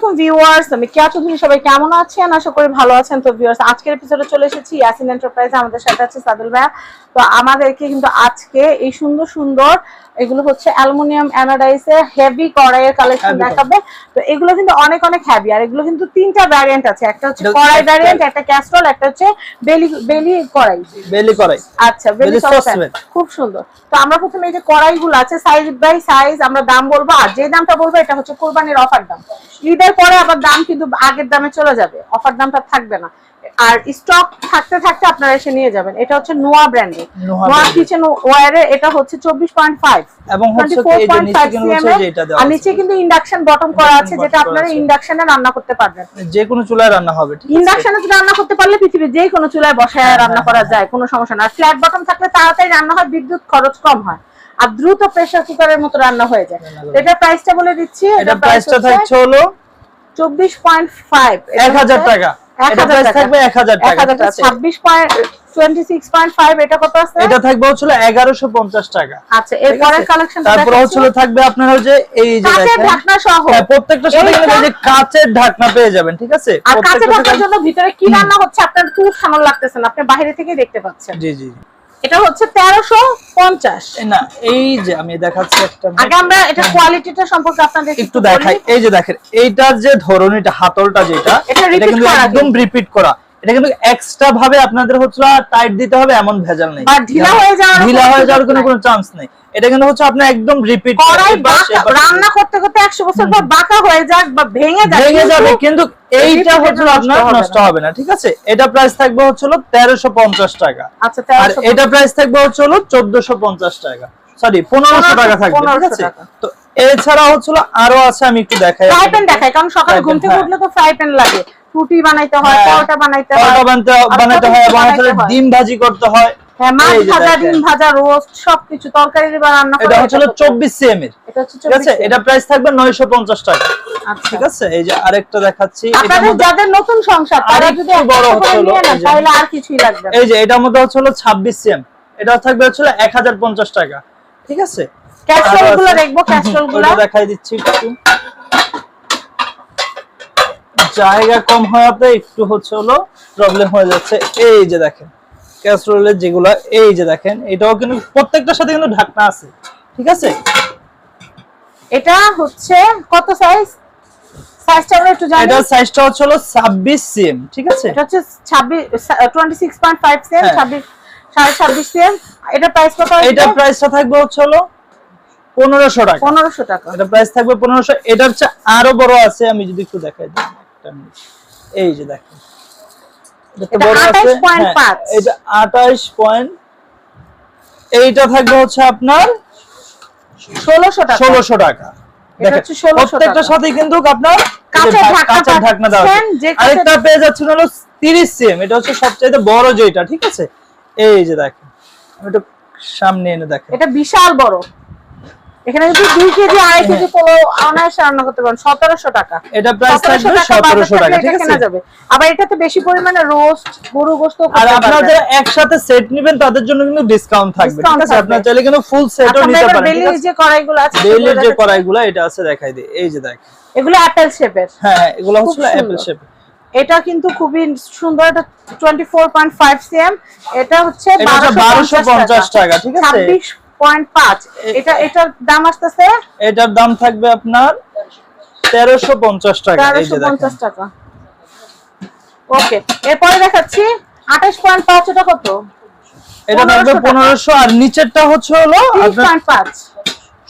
আলাইকুম ভিউয়ার্স, আমি কেয়া চৌধুরী। সবাই কেমন আছেন? আশা করি ভালো আছেন। তো ভিউয়ার্স, আজকের এপিসোডে চলে এসেছি ইয়াসিন এন্টারপ্রাইজে। আমাদের সাথে আছে সাদুল ভাইয়া। তো আমাদেরকে কিন্তু আজকে এই সুন্দর সুন্দর এগুলো হচ্ছে অ্যালুমিনিয়াম অ্যানোডাইজের হেভি কড়াইয়ের কালেকশন দেখাবে। তো এগুলো কিন্তু অনেক অনেক হেভি, আর এগুলো কিন্তু তিনটা ভ্যারিয়েন্ট আছে। একটা হচ্ছে কড়াই ভ্যারিয়েন্ট, একটা ক্যাস্ট্রল, একটা হচ্ছে বেলি কড়াই। আচ্ছা, বেলি সসপ্যান, খুব সুন্দর। তো আমরা প্রথমে এই যে কড়াইগুলো আছে সাইজ বাই সাইজ আমরা দাম বলবো, আর যে দামটা বলবো এটা হচ্ছে কোরবানির অফার দাম। ঈদের পরে আবার দাম কিন্তু আগের দামে চলে যাবে, অফার দামটা থাকবে না। আর স্টক থাকতে থাকতে আপনারা এসে নিয়ে যাবেন। এটা হচ্ছে নোয়া ব্র্যান্ডের, নোয়া কিচেন ওয়্যারের। এটা হচ্ছে 24.5 এবং হচ্ছে এই যে নিচে কিন্তু যেটা দেওয়া আছে, আর নিচে কিন্তু ইন্ডাকশন বটম করা আছে, যেটা আপনারা ইন্ডাকশনে রান্না করতে পারবেন। যে কোনো চুলায় রান্না হবে, ঠিক আছে? ইন্ডাকশনে রান্না করতে পারলে পৃথিবীর যে কোনো চুলায় বসায় রান্না করা যায়, কোনো সমস্যা না। আর ফ্ল্যাট বটম থাকলে তাড়াতাড়ি রান্না হয়, বিদ্যুৎ খরচ কম হয়, আর দ্রুত প্রেসার কুকারের মতো রান্না হয়ে যায়। এটা প্রাইসটা বলে দিচ্ছি। এটা প্রাইসটা থাকছে হলো 24.5, 1000 টাকা। এটা প্রাইস থাকবে 1000 টাকা। 26.5 এটা কত আছে? এটা থাকবে হচ্ছে 1150 টাকা। আচ্ছা, এরপরের কালেকশনটা তারপর হচ্ছে থাকবে আপনার যে এই যে কাঁচের ঢাকনা সহ, প্রত্যেকটার সাথে কিন্তু এই যে কাঁচের ঢাকনা পেয়ে যাবেন, ঠিক আছে? আর কাঁচের ঢাকনার জন্য ভিতরে কি রান্না হচ্ছে আপনার খুব সামনে লাগতেছে না, আপনি বাইরে থেকে দেখতে পাচ্ছেন। জি জি। এটা হচ্ছে 1350 না, এই যে আমি দেখাচ্ছি একটা। আগে আমরা এটা কোয়ালিটিটা সম্পর্কে আপনাদের একটু দেখাই। এই যে দেখেন, এইটার যে ধরনীটা, হাতলটা যেটা, এটা কিন্তু একদম রিপিট করা। এটা কিন্তু এক্সট্রা ভাবে আপনাদের হচ্ছে টাইট দিতে হবে এমন ভেজাল নেই, আর ঢিলা হয়ে যাওয়ার কোনো চান্স নেই। এটা কিন্তু হচ্ছে আপনার একদম রিপিট কড়াই রান্না করতে করতে 100 বছর পর বাঁকা হয়ে যাক বা ভেঙে যাবে, কিন্তু এইটা হচ্ছে আপনার নষ্ট হবে না, ঠিক আছে? এটা প্রাইস থাকবে হচ্ছে 1350 টাকা। আচ্ছা, আর এটা প্রাইস থাকবে হচ্ছে 1450 টাকা, সরি 1500 টাকা থাকবে, ঠিক আছে? তো এছাড়া হচ্ছে আরো আছে, আমি একটু দেখাই। ফ্রাই প্যান দেখাই, কারণ সকালে ঘুম থেকে উঠলে তো ফ্রাই প্যান লাগে। রুটি বানাইতে হয়, পরোটা বানাইতে হয়, এবং ডিম ভাজি করতে হয়, মাছ ভাজা, ডিম ভাজা, রোস্ট, সবকিছু তরকারি বা রান্না করে। এটা হচ্ছে 24 cm এর, ঠিক আছে? এটা প্রাইস থাকবে 950 টাকা। ঠিক আছে, এই যে আরেকটা দেখাচ্ছি। আপনাদের যাদের নতুন সংসার তারা যদি বড় হচ্ছে তাহলে আর কিছুই লাগবে না। এই যে এটার মধ্যে হচ্ছে 26 cm, এটা থাকবে হচ্ছে 1050 টাকা, ঠিক আছে? ক্যাস্ট্রলগুলো দেখবো, ক্যাস্ট্রলগুলো দেখাই দিচ্ছি। একটু জায়গা কম হওয়াতে একটু হচ্ছে প্রবলেম হয়ে যাচ্ছে। এই যে দেখেন ক্যাসরোলের যেগুলো, এই যে দেখেন, এটাও কিন্তু প্রত্যেকটার সাথে কিন্তু ঢাকনা আছে, ঠিক আছে? এটা হচ্ছে কত সাইজ? সাইজটা আমরা একটু জানি। এটা সাইজটা হচ্ছে 26 cm, ঠিক আছে? এটা হচ্ছে 26.5 cm, 26.5 cm। এটা প্রাইস কত? এটা প্রাইসটা থাকবে হচ্ছে 1500 টাকা। 1500 টাকা। এটা প্রাইস থাকবে 1500। এটা হচ্ছে আরো বড় আছে, আমি যদি একটু দেখাই দিই। এই যে দেখেন, এটা বড় আছে, 28.5। এটা 28 পয়েন্ট। এইটা থাকবে হচ্ছে আপনার 1600 টাকা। 1600 টাকা। দেখেন প্রত্যেকটার সাথে কিন্তু আপনার কাঁচের ঢাকনা দেওয়া আছে। আরেকটা পেয়ে যাচ্ছেন 30 cm, এটা হচ্ছে সবচেয়ে বড় যেটা, ঠিক আছে? এই যে দেখেন, আমি একটু সামনে এনে দেখেন, এটা বিশাল বড়। এখানে যদি 2 কেজি 2.5 কেজি পোলাও অনায়াসে রান্না করতে পারেন। 1700 টাকা। এটা প্রাইস থাকবে 1700 টাকা, ঠিক আছে? যাবে। আবার এটাতে বেশি পরিমাণে রোস্ট, গরু গোশত করতে পারবেন। আর আপনারা যারা একসাথে সেট নেবেন তাদের জন্য কিন্তু ডিসকাউন্ট থাকবে, ঠিক আছে? আপনারা চাইলে কিন্তু ফুল সেটও নিতে পারেন। বেলির যে কড়াইগুলো আছে, বেলির যে কড়াইগুলো এটা আছে, দেখাই দিই। এই যে দেখেন, এগুলো অ্যাপেল শেপের। হ্যাঁ, এগুলো হচ্ছে অ্যাপেল শেপ। এটা কিন্তু খুবই সুন্দর। এটা 24.5 cm। এটা হচ্ছে 1250 টাকা, ঠিক আছে? 26.5। এটার দাম আসতেছে, এটার দাম থাকবে আপনার 1350 টাকা। এই যে দেখেন 1350 টাকা। ওকে, এরপরে দেখাচ্ছি 28.5। এটা কত? এটা থাকবে 1500। আর নিচেরটা হচ্ছে 3.5,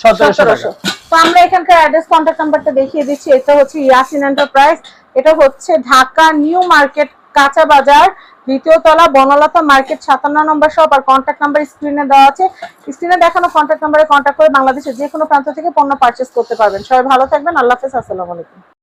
1700 টাকা। তো আমরা এখানকার অ্যাড্রেস, কন্টাক্ট নাম্বারটা দেখিয়ে দিচ্ছি। এটা হচ্ছে ইয়াসিন এন্টারপ্রাইজ। এটা হচ্ছে ঢাকা নিউ মার্কেট, কাঁচা বাজার, দ্বিতীয় তলা, বনলতা মার্কেট, 57 নম্বর শপ। আর কন্টাক্ট নাম্বার স্ক্রিনে দেওয়া আছে। স্ক্রিনে দেখানো কন্টাক্ট নাম্বারে কন্টাক্ট করে বাংলাদেশের যে কোনো প্রান্ত থেকে পণ্য পারচেজ করতে পারবেন। সবাই ভালো থাকবেন। আল্লাহ হাফেজ। আসসালামু আলাইকুম।